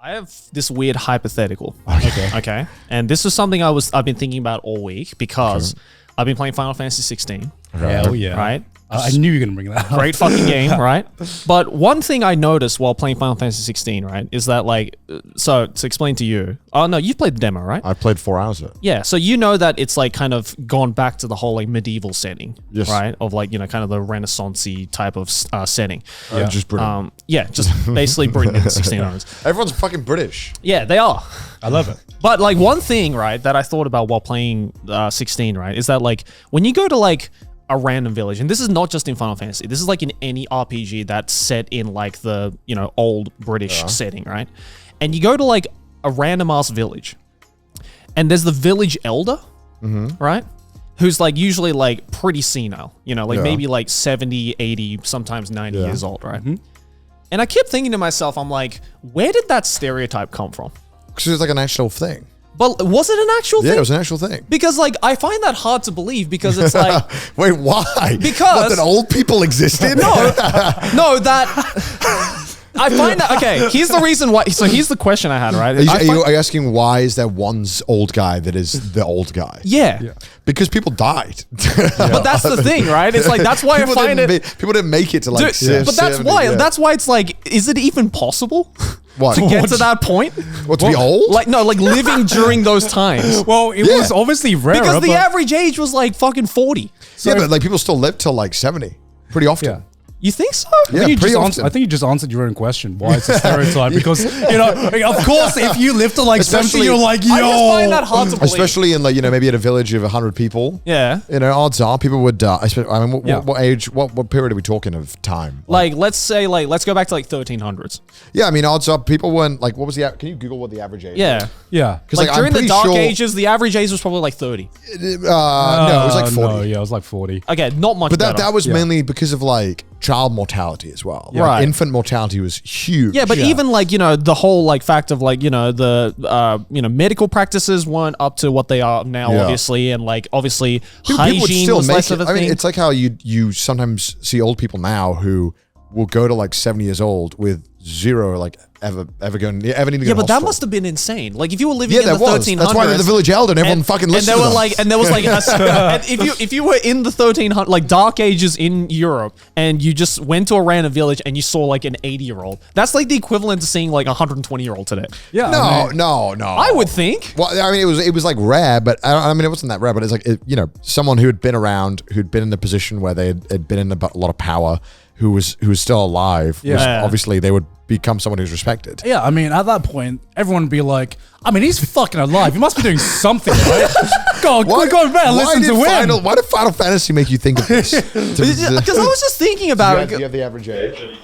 I have this weird hypothetical. Okay. Okay. And this is something I've been thinking about all week because I've been playing Final Fantasy 16. Hell yeah. Right? I knew you were going to bring that up. Great fucking game, right? But one thing I noticed while playing Final Fantasy 16, right, is that like, so to explain to you, oh no, you've played the demo, right? I played 4 hours of it. Yeah, so you know that it's like kind of gone back to the whole like medieval setting, Yes. right? Of like, you know, kind of the Renaissance-y type of setting. Yeah. Just Britain. Yeah, just basically Britain in the 1600s. Everyone's fucking British. Yeah, they are. I love it. But like one thing, right, that I thought about while playing 16, right, is that like when you go to like a random village, and this is not just in Final Fantasy, this is like in any RPG that's set in like the, you know, old British setting, right? And you go to like a random ass village, and there's the village elder, right? Who's like usually like pretty senile, you know, like maybe like 70, 80, sometimes 90 years old, right? And I kept thinking to myself, I'm like, where did that stereotype come from? Because it's like an actual thing. But was it an actual thing? Yeah, it was an actual thing. Because like I find that hard to believe because it's like Wait, why? Because- What, that old people existed? no, that I find that okay. Here's the reason why. So here's the question I had. Right? Are you asking why is there one's old guy that is the old guy? Yeah. Because people died. But that's the thing, right? It's like that's why people I find people didn't make it to like. Dude, but that's 70, why. yeah. That's why it's like, is it even possible What? to get to that point? What, to be old? Like no, like living during those times. Well, it was obviously rare. Because the average age was like fucking 40. Yeah, but like people still live till like 70 pretty often. Yeah. You think so? Yeah, I pretty often. think you just answered your own question. Why it's a stereotype? Because, you know, of course, if you live to like 70, Especially- you're like, yo. I just find that hard to believe. Especially in like, you know, maybe at a village of 100 people. Yeah. You know, odds are people would die. I mean, Yeah. what age, what period are we talking of time? Like let's say like let's go back to like 1300s. Yeah, I mean, odds are people weren't like, what was the, can you Google what the average age Yeah. was? Yeah. Because Like I'm during the pretty Dark sure- Ages, the average age was probably like 30. No, it was like 40. No, yeah, it was like 40. Okay, not much But better. that was mainly because of like child mortality as well. Like, Right. infant mortality was huge. Yeah, but even like, you know, the whole like fact of like, you know, the you know, medical practices weren't up to what they are now, Yeah. obviously, and like obviously People would hygiene still was make less it. of a I thing. mean, it's like how you sometimes see old people now who will go to like 70 years old with zero like ever going ever need to go yeah, to but that hospital. must have been insane. Like if you were living Yeah, in there the was. 1300s, That's why they're the village elder and everyone fucking listened and to there were them. like, and there was like, and if you were in the 1300 like Dark Ages in Europe, and you just went to a random village and you saw like an 80-year-old, that's like the equivalent to seeing like a 120-year-old today. Yeah. No. I would think. Well, I mean, it was like rare, but I mean, it wasn't that rare. But it's like you know, someone who had been around, who'd been in a position where they had been in a lot of power, who was still alive. Was Yeah. obviously they would become someone who's respected. Yeah, I mean, at that point, everyone would be like, I mean, he's fucking alive. He must be doing something, right? Go, man, listen to him. Why did Final Fantasy make you think of this? Because I was just thinking about Do you have the average age?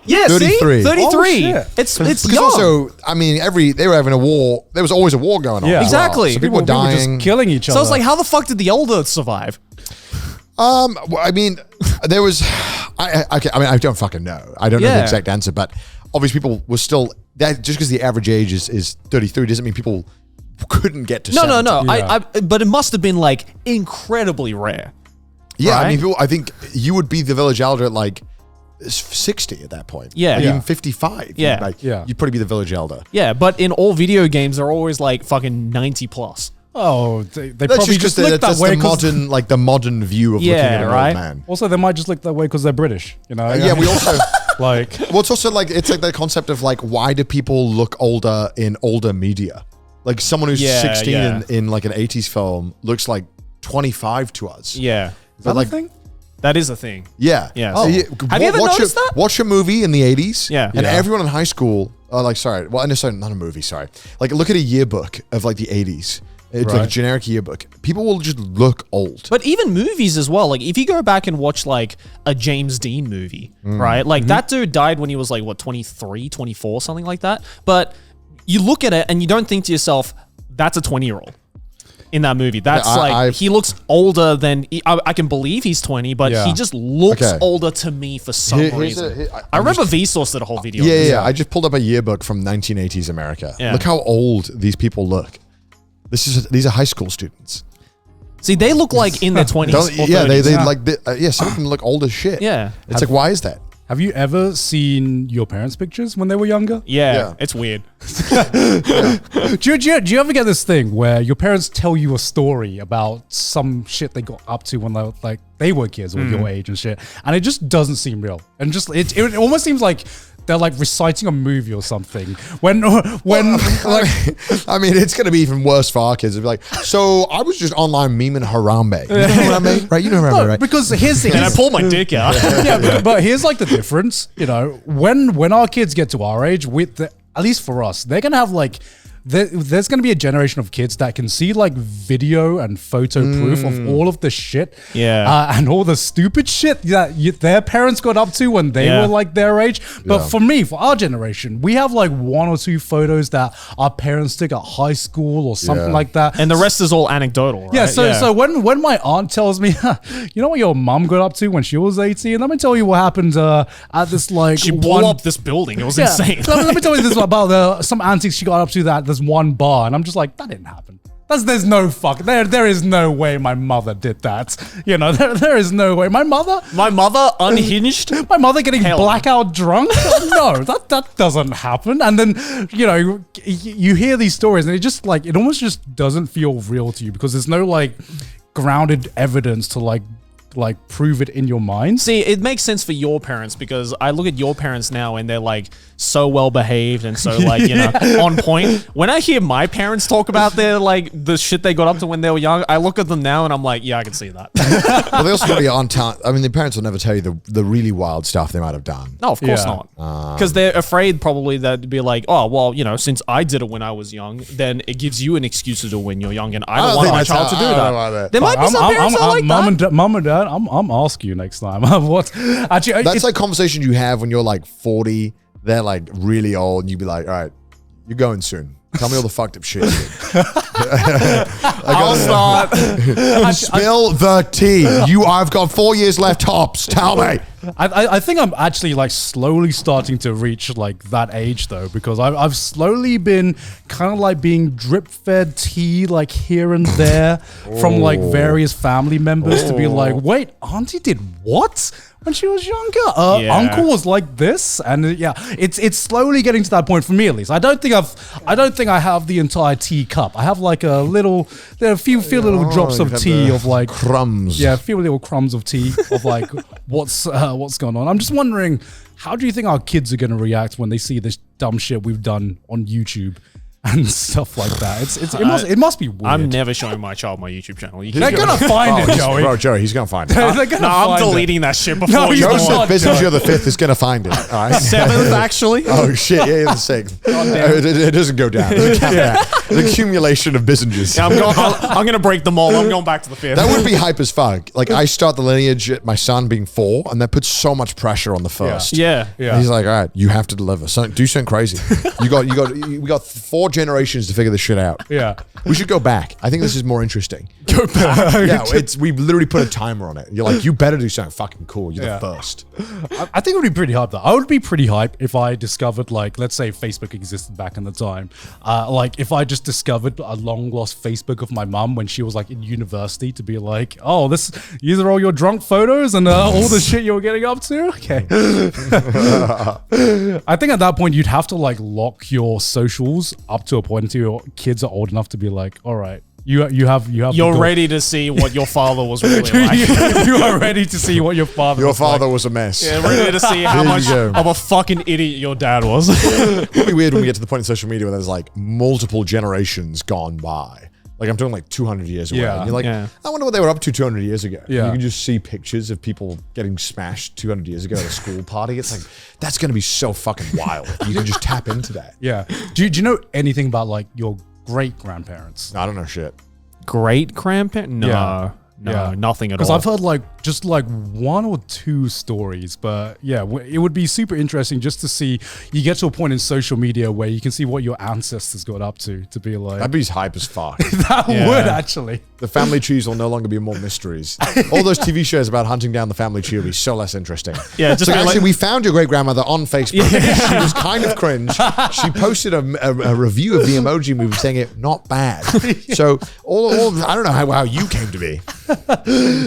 yeah, 33. see? 33. Oh, shit. It's Because young. also, I mean, they were having a war. There was always a war going on. Yeah. as well. Exactly. So people were People were dying. just killing each other. So it's like, how the fuck did the elder survive? Well, I mean, there was. Okay, I mean, I don't fucking know. I don't know the Yeah. exact answer, but obviously, people were still that. Just because the average age is 33 doesn't mean people couldn't get to. No. 70. Yeah. But it must have been like incredibly rare. Yeah, I right? mean, people. I think you would be the village elder at like 60 at that point. Yeah. Like Yeah. even 55. Yeah. You'd probably be the village elder. Yeah, but in all video games, they're always like fucking 90 plus. oh, they That's probably just look that that's way. the modern view of looking Yeah, at an right. old man. Also, they might just look that way because they're British, you know? Yeah, we also. like, Well, it's also like it's like the concept of like why do people look older in older media? Like someone who's Yeah, 16 yeah. in like an 80s film looks like 25 to us. Yeah. is that like- a thing? That is a thing. Yeah. Yeah. So Oh. Have you ever noticed that? Watch a movie in the 80s. Yeah. And Yeah. everyone in high school, not a movie, sorry. Like look at a yearbook of like the 80s. It's like a Right. generic yearbook. People will just look old. But even movies as well. Like if you go back and watch like a James Dean movie, Mm. right? Like Mm-hmm. that dude died when he was like, what, 23, 24, something like that. But you look at it and you don't think to yourself, that's a 20-year-old in that movie. That's he looks older than, I can believe he's 20, but Yeah. he just looks Okay. older to me for some Here's reason. I I remember Vsauce did a whole video on Yeah, this. yeah. I just pulled up a yearbook from 1980s America. Yeah. Look how old these people look. These are high school students. See, they look like in their 20s. Don't, or yeah, 30s. they like some of them look old as shit. Yeah. It's like why is that? Have you ever seen your parents' pictures when they were younger? Yeah, it's weird. Do you ever get this thing where your parents tell you a story about some shit they got up to when they were kids or your age and shit, and it just doesn't seem real, and just it almost seems like they're like reciting a movie or something. When like, I mean, it's going to be even worse for our kids. It'd be like, so I was just online memeing Harambe. You know Harambe, right? You know Harambe, right? Because here's And I pull my dick out. yeah, but here's like the difference. You know, when our kids get to our age, at least for us, they're gonna have like. There's going to be a generation of kids that can see like video and photo proof of all of the shit, and all the stupid shit that their parents got up to when they were like their age. But for me, for our generation, we have like 1 or 2 photos that our parents took at high school or something like that, and the rest is all anecdotal. Right? Yeah. So when my aunt tells me, you know what your mom got up to when she was 18, let me tell you what happened at this like she blew up this building. It was insane. Let me tell you this about some antics she got up to that. There's one bar, and I'm just like, that didn't happen. There's no fuck. There is no way my mother did that. You know, there is no way. My mother unhinged. My mother getting blackout drunk. No, that doesn't happen. And then you hear these stories, and it just like it almost just doesn't feel real to you because there's no like grounded evidence to like prove it in your mind. See, it makes sense for your parents because I look at your parents now and they're like so well behaved and so like, you know, on point. When I hear my parents talk about their like the shit they got up to when they were young, I look at them now and I'm like, yeah, I can see that. Well, they also probably aren't talent. I mean, the parents will never tell you the really wild stuff they might have done. No, of course not. Because they're afraid probably that to be like, oh, well, you know, since I did it when I was young, then it gives you an excuse to do it when you're young and I don't want my child to do that. There might be some parents that like that. Mom and dad, I'm asking you next time. What? Actually, that's like conversation you have when you're like 40. They're like really old, and you'd be like, "All right, you're going soon. Tell me all the fucked up shit." I'll start. Spill the tea. I've got 4 years left tops. Tell me. I think I'm actually like slowly starting to reach like that age though, because I've slowly been kind of like being drip fed tea like here and there from like various family members to be like, wait, auntie did what? When she was younger, uncle was like this, and it's slowly getting to that point for me at least. I don't think I have the entire tea cup. I have like a few little drops of tea of like crumbs. Yeah, a few little crumbs of tea of like what's going on. I'm just wondering, how do you think our kids are going to react when they see this dumb shit we've done on YouTube? And stuff like that. It must be weird. I'm never showing my child my YouTube channel. They're gonna find it, Joey. Bro, Joey, he's gonna find it. I'm deleting that shit before you Joseph Bissinger the 5th is gonna find it. All right? 7th, actually. Oh shit! Yeah, the 6th. It doesn't go down. It doesn't count down. The accumulation of Bissingers. Yeah, I'm gonna break them all. I'm going back to the 5th. That would be hype as fuck. Like I start the lineage at my son being 4, and that puts so much pressure on the first. Yeah. And he's like, all right, you have to deliver. Do something crazy. We got 4 generations to figure this shit out. Yeah. We should go back. I think this is more interesting. Go back. Yeah, we literally put a timer on it. You're like, you better do something fucking cool. You're the first. I think it would be pretty hype though. I would be pretty hype if I discovered like, let's say Facebook existed back in the time. Like if I just discovered a long lost Facebook of my mum when she was like in university to be like, oh, these are all your drunk photos and all the shit you were getting up to. Okay. I think at that point you'd have to like lock your socials up to a point until your kids are old enough to be like, all right, you have. You're ready to see what your father was really like. You are ready to see what your father. Your father was a mess. Yeah, ready to see how much of a fucking idiot your dad was. It'll be weird when we get to the point in social media where there's like multiple generations gone by. Like I'm talking like 200 years away. Yeah. And you're like, I wonder what they were up to 200 years ago. Yeah. You can just see pictures of people getting smashed 200 years ago at a school party. It's like, that's going to be so fucking wild. You can just tap into that. Yeah. Do you know anything about like your great grandparents? I don't know shit. Great grandparent? No. Yeah. No, nothing at all. Because I've heard like just like 1 or 2 stories, but yeah, it would be super interesting just to see. You get to a point in social media where you can see what your ancestors got up to be like. That'd be hype as fuck. That would actually. The family trees will no longer be more mysteries. All those TV shows about hunting down the family tree will be so less interesting. Yeah, just so actually, like, we found your great grandmother on Facebook. She was kind of cringe. She posted a review of the Emoji Movie saying it not bad. So all I don't know how you came to be.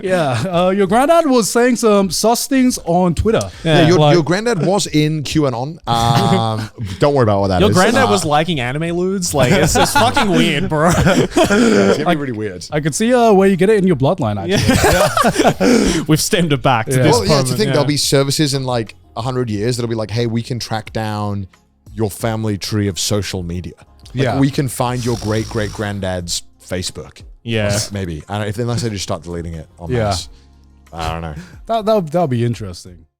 Yeah, your granddad was saying some sus things on Twitter. Yeah, Like- your granddad was in QAnon. Don't worry about what that Your is. granddad was liking anime lewds. Like it's fucking weird, bro. It's gonna be really weird. I could see where you get it in your bloodline, actually. We've stemmed it back to Yeah. this Well, yeah, moment. to think there'll be services in like 100 years that'll be like, hey, we can track down your family tree of social media. Like, Yeah. we can find your great great granddad's Facebook. Yeah. Maybe. I don't, unless they just start deleting it. En masse. I don't know. That'll be interesting.